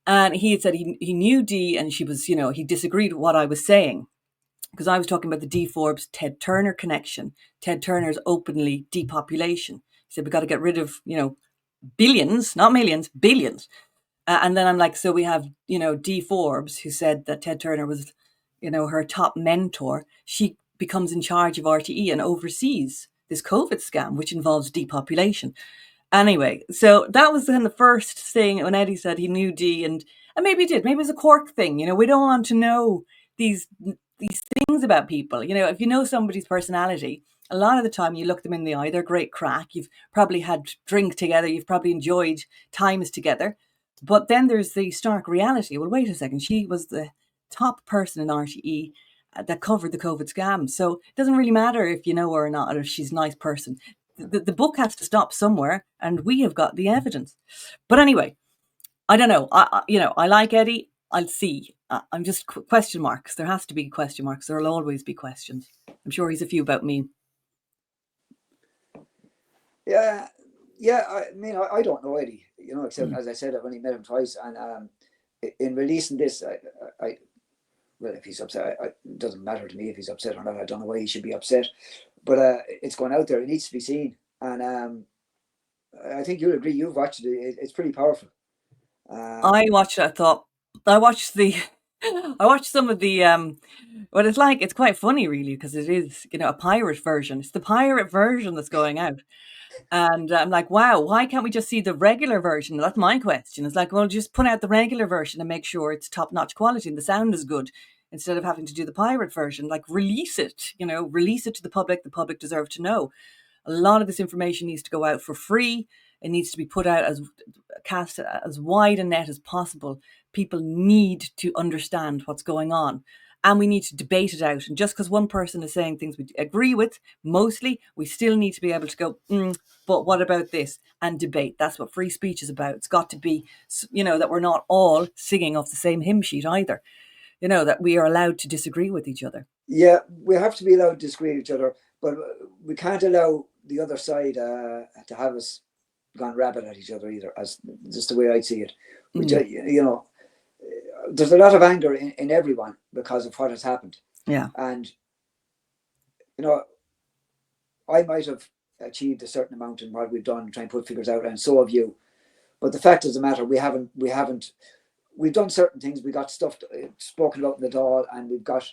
And he had said he knew Dee, and she was, he disagreed with what I was saying, because I was talking about the Dee Forbes Ted Turner connection. Ted Turner's openly depopulation. He said, we got to get rid of, billions, not millions, billions. And then I'm like, so we have, Dee Forbes, who said that Ted Turner was, her top mentor. She becomes in charge of RTE and oversees this COVID scam, which involves depopulation. Anyway, so that was then the first thing when Eddie said he knew Dee, and maybe he did. Maybe it was a Cork thing. We don't want to know these things about people. If you know somebody's personality, a lot of the time you look them in the eye, they're great crack. You've probably had drink together. You've probably enjoyed times together. But then there's the stark reality. Well, wait a second. She was the top person in RTE that covered the COVID scam. So it doesn't really matter if you know her or not, or if she's a nice person. The book has to stop somewhere, and we have got the evidence. But anyway, I don't know. I like Eddie. I'll see. I'm just question marks. There has to be question marks. There'll always be questions. I'm sure he's a few about me. Yeah. I mean, I don't know Eddie, except as I said, I've only met him twice. And in releasing this, well, if he's upset, it doesn't matter to me if he's upset or not. I don't know why he should be upset, but it's going out there. It needs to be seen, and I think you'll agree. You've watched it. It's pretty powerful. I watched it. I watched some of the what it's like. It's quite funny, really, because it is, a pirate version. It's the pirate version that's going out. And I'm like, wow, why can't we just see the regular version? That's my question. It's like, well, just put out the regular version and make sure it's top-notch quality and the sound is good, instead of having to do the pirate version. Like, release it, release it to the public. The public deserve to know. A lot of this information needs to go out for free. It needs to be put out cast as wide a net as possible. People need to understand what's going on. And we need to debate it out. And just because one person is saying things we agree with, mostly, we still need to be able to go, but what about this? And debate. That's what free speech is about. It's got to be, that we're not all singing off the same hymn sheet either. That we are allowed to disagree with each other. Yeah, we have to be allowed to disagree with each other, but we can't allow the other side to have us gone rabid at each other either, as just the way I see it. Which, there's a lot of anger in everyone because of what has happened. Yeah. And, I might have achieved a certain amount in what we've done, trying to put figures out, and so have you. But the fact of the matter, we've done certain things. We got stuff spoken about in the Dáil, and we've got,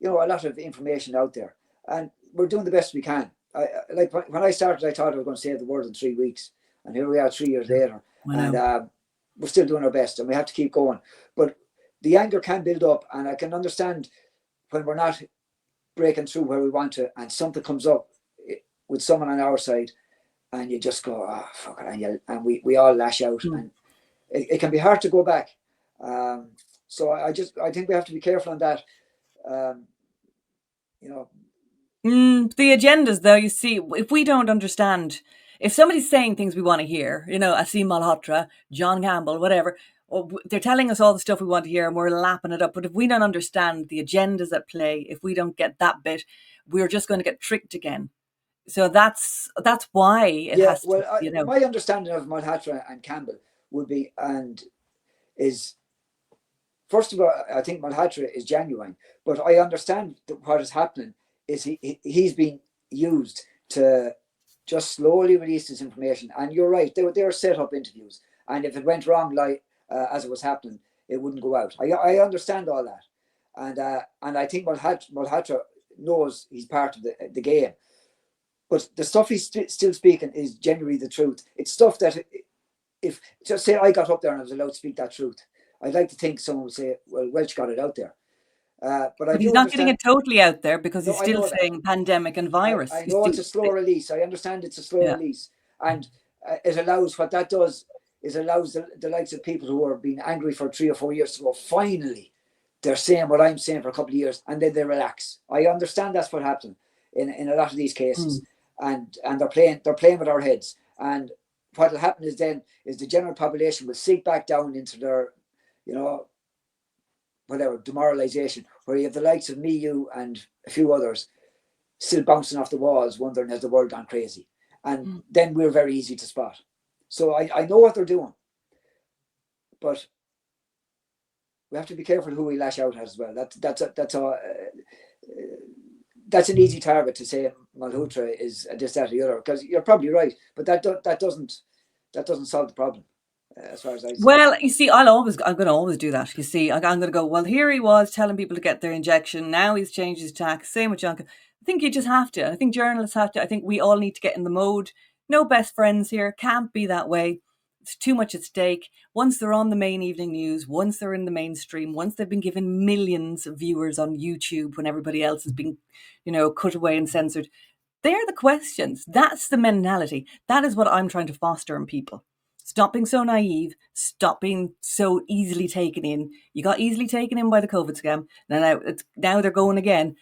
a lot of information out there, and we're doing the best we can. Like when I started, I thought I was going to save the world in 3 weeks, and here we are 3 years later, and we're still doing our best, and we have to keep going. But the anger can build up, and I can understand when we're not breaking through where we want to, and something comes up with someone on our side, and you just go, oh, fuck it, and we all lash out, and it can be hard to go back. So I think we have to be careful on that. The agendas, though, you see, if we don't understand, If somebody's saying things we want to hear, Asim Malhotra, John Campbell, whatever, they're telling us all the stuff we want to hear and we're lapping it up. But if we don't understand the agendas at play, if we don't get that bit, we're just going to get tricked again. So that's why it has to, well, my understanding of Malhotra and Campbell would be, is, first of all, I think Malhotra is genuine, but I understand that what is happening is he's being used to just slowly release this information. And you're right, they were set up interviews, and if it went wrong, as it was happening, it wouldn't go out. I understand all that, and I think Malhotra knows he's part of the game, but the stuff he's still speaking is genuinely the truth. It's stuff that, if just say I got up there and I was allowed to speak that truth, I'd like to think someone would say, well, Welsh got it out there. But he's not getting it totally out there because he's still saying pandemic and virus. I know it's a slow release. I understand it's a slow release. And it allows, what that does is allows the likes of people who are being angry for 3 or 4 years to go, finally, they're saying what I'm saying for a couple of years, and then they relax. I understand that's what happened in a lot of these cases. And they're playing with our heads. And what will happen is the general population will sink back down into their, whatever, demoralization, where you have the likes of me, you, and a few others still bouncing off the walls, wondering, has the world gone crazy? And then we're very easy to spot. So I know what they're doing, but we have to be careful who we lash out at as well. That's an easy target to say Malhotra is this, that, or the other, because you're probably right, but that doesn't solve the problem. As far as I see. Well, you see, I'm going to always do that. You see, I'm going to go, well, here he was telling people to get their injection. Now he's changed his tack. Same with John. I think you just have to. I think journalists have to. I think we all need to get in the mode. No best friends here. Can't be that way. It's too much at stake. Once they're on the main evening news, once they're in the mainstream, once they've been given millions of viewers on YouTube when everybody else has been, cut away and censored, they're the questions. That's the mentality. That is what I'm trying to foster in people. Stop being so naive. Stop being so easily taken in. You got easily taken in by the COVID scam. Now they're going again.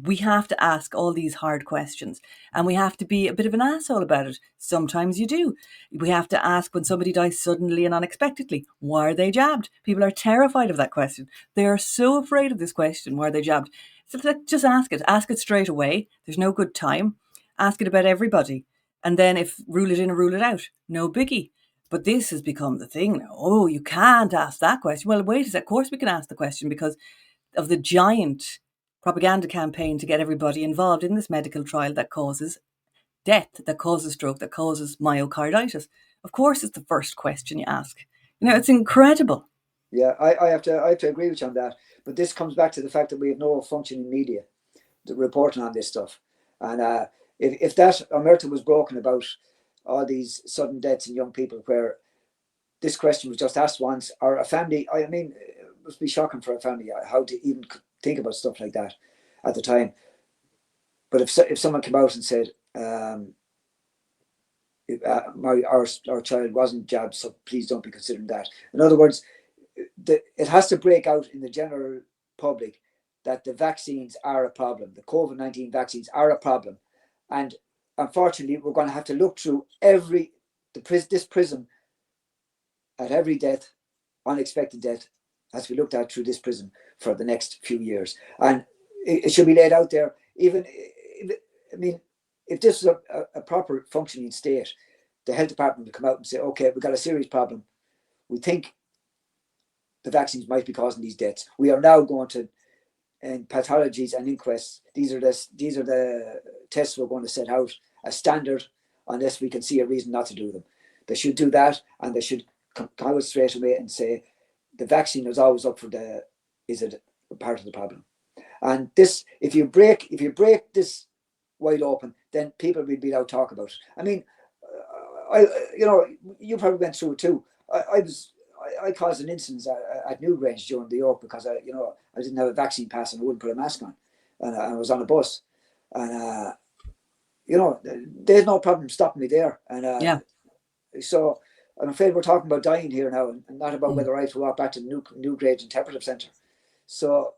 We have to ask all these hard questions. And we have to be a bit of an asshole about it. Sometimes you do. We have to ask when somebody dies suddenly and unexpectedly, why are they jabbed? People are terrified of that question. They are so afraid of this question, why are they jabbed? So just ask it. Ask it straight away. There's no good time. Ask it about everybody. And then if rule it in or rule it out, no biggie. But this has become the thing now. Oh, you can't ask that question. Well, wait a sec. Of course we can ask the question because of the giant propaganda campaign to get everybody involved in this medical trial that causes death, that causes stroke, that causes myocarditis. Of course it's the first question you ask. It's incredible. Yeah, I have to agree with you on that. But this comes back to the fact that we have no functioning media reporting on this stuff. And if that omerta was broken about all these sudden deaths in young people, where this question was just asked once, or a family, I mean, it must be shocking for a family how to even think about stuff like that at the time. But if someone came out and said, our child wasn't jabbed, so please don't be considering that. In other words, it has to break out in the general public that the vaccines are a problem. The COVID-19 vaccines are a problem. And unfortunately, we're going to have to look through this prism at every death, unexpected death, has to be looked at through this prism for the next few years. And it should be laid out there. If this is a proper functioning state, the health department will come out and say, okay, we've got a serious problem. We think the vaccines might be causing these deaths. We are now going to, in pathologies and inquests, these are the tests we're going to set out as standard unless we can see a reason not to do them. They should do that, and they should come out straight away and say the vaccine is always up for is it a part of the problem? And this, if you break this wide open, then people will be allowed to talk about it. I mean, you probably went through it too. I caused an incident at Newgrange during the York because I didn't have a vaccine pass and I wouldn't put a mask on, and I was on a bus, and there's no problem stopping me there. And so I'm afraid we're talking about dying here now, and not about whether I have to walk back to the Newgrange Interpretive Centre. So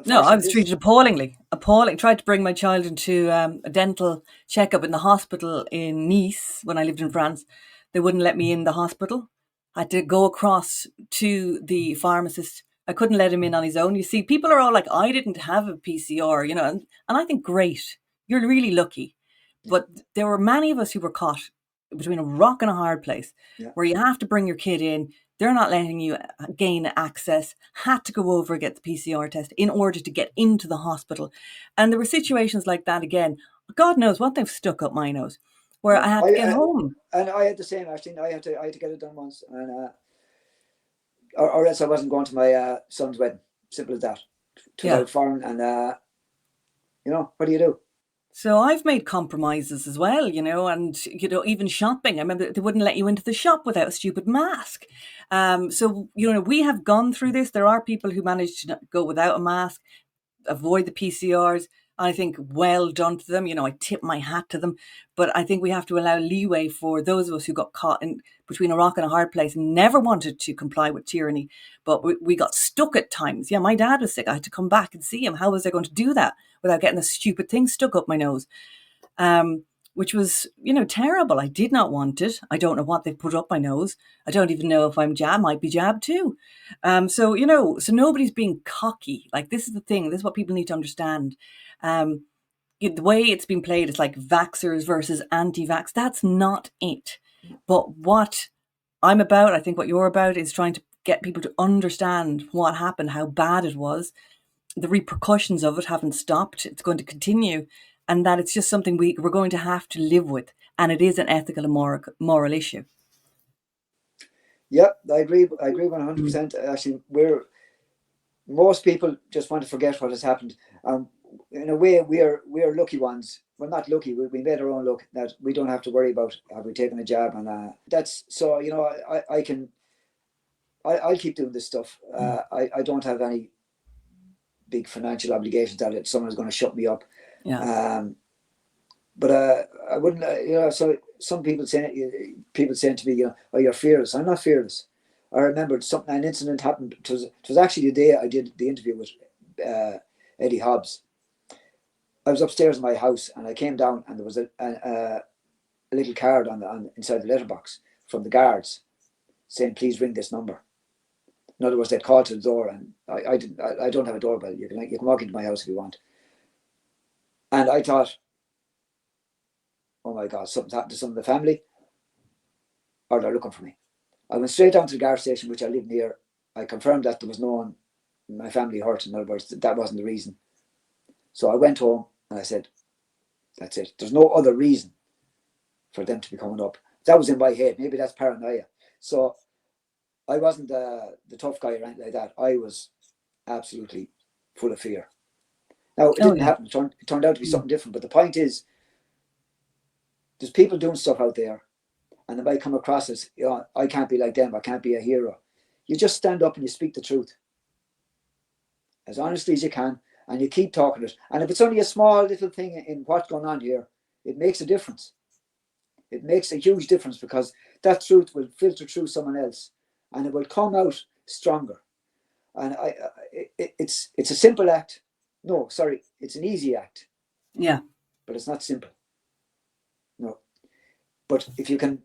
No, I Unfortunately, was treated appallingly. Appalling. Tried to bring my child into a dental checkup in the hospital in Nice when I lived in France. They wouldn't let me in the hospital. I had to go across to the pharmacist. I couldn't let him in on his own. You see, people are all like, I didn't have a PCR, and I think, great. You're really lucky. But there were many of us who were caught between a rock and a hard place Yeah. where you have to bring your kid in. They're not letting you gain access, had to go over and get the PCR test in order to get into the hospital. And there were situations like that again. God knows what they've stuck up my nose, where I had to get home. And I had the same, actually. I had to get it done once, and or else I wasn't going to my son's wedding. Simple as that. Took out foreign, and what do you do? So I've made compromises as well, and, even shopping. I remember they wouldn't let you into the shop without a stupid mask. So, we have gone through this. There are people who manage to go without a mask, avoid the PCRs. I think well done to them. I tip my hat to them. But I think we have to allow leeway for those of us who got caught in between a rock and a hard place and never wanted to comply with tyranny. But we got stuck at times. Yeah, my dad was sick. I had to come back and see him. How was I going to do that without getting a stupid thing stuck up my nose? Which was, terrible. I did not want it. I don't know what they put up my nose. I don't even know if I'm jabbed. Might be jabbed too. So nobody's being cocky. Like, this is the thing. This is what people need to understand. The way it's been played, it's like vaxxers versus anti-vax. That's not it. But what I'm about, I think what you're about, is trying to get people to understand what happened, how bad it was. The repercussions of it haven't stopped. It's going to continue. And that it's just something we're going to have to live with. And it is an ethical and moral issue. Yeah, I agree 100%. Actually, most people just want to forget what has happened. In a way, we are lucky ones. We're not lucky. We made our own luck that we don't have to worry about have we taken a jab, and that's so. I'll keep doing this stuff. I don't have any big financial obligations that someone's going to shut me up. Yeah. But I wouldn't. So some people saying to me, "Oh, you're fearless." I'm not fearless. I remembered an incident happened. It was actually the day I did the interview with Eddie Hobbs. I was upstairs in my house, and I came down, and there was a little card inside the letterbox from the guards saying, "Please ring this number." In other words, they'd called to the door, and I don't have a doorbell. You can walk into my house if you want. And I thought, oh my God, something's happened to some of the family, or they're looking for me. I went straight down to the guard station, which I live near. I confirmed that there was no one in my family hurt. In other words, that wasn't the reason. So I went home and I said, that's it. There's no other reason for them to be coming up. That was in my head. Maybe that's paranoia. So I wasn't the tough guy or anything like that. I was absolutely full of fear. Now, it didn't happen. It turned out to be something different. But the point is, there's people doing stuff out there, and they might come across as, I can't be like them. I can't be a hero. You just stand up and you speak the truth as honestly as you can, and you keep talking it. And if it's only a small little thing in what's going on here, it makes a difference. It makes a huge difference, because that truth will filter through someone else, and it will come out stronger. And it's a simple act. No, sorry, it's an easy act. Yeah. But it's not simple. No. But if you can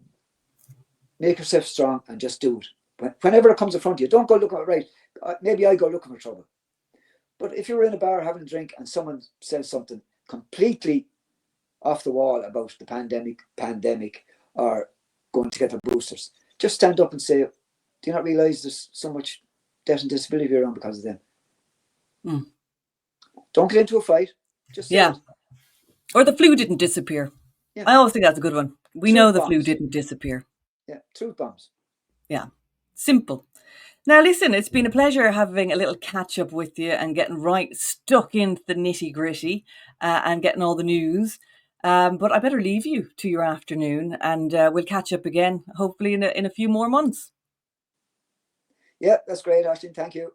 make yourself strong and just do it. Whenever it comes in front of you, don't go looking, right, maybe I go looking for trouble. But if you're in a bar having a drink and someone says something completely off the wall about the pandemic, or going to get their boosters, just stand up and say, do you not realise there's so much death and disability around because of them? Mm. Don't get into a fight. Just say it. Or the flu didn't disappear. Yeah. I always think that's a good one. We know the flu didn't disappear. Yeah, truth bombs. Yeah, simple. Now, listen, it's been a pleasure having a little catch up with you and getting right stuck into the nitty gritty and getting all the news. But I better leave you to your afternoon, and we'll catch up again, hopefully in a few more months. Yeah, that's great, Ashton. Thank you.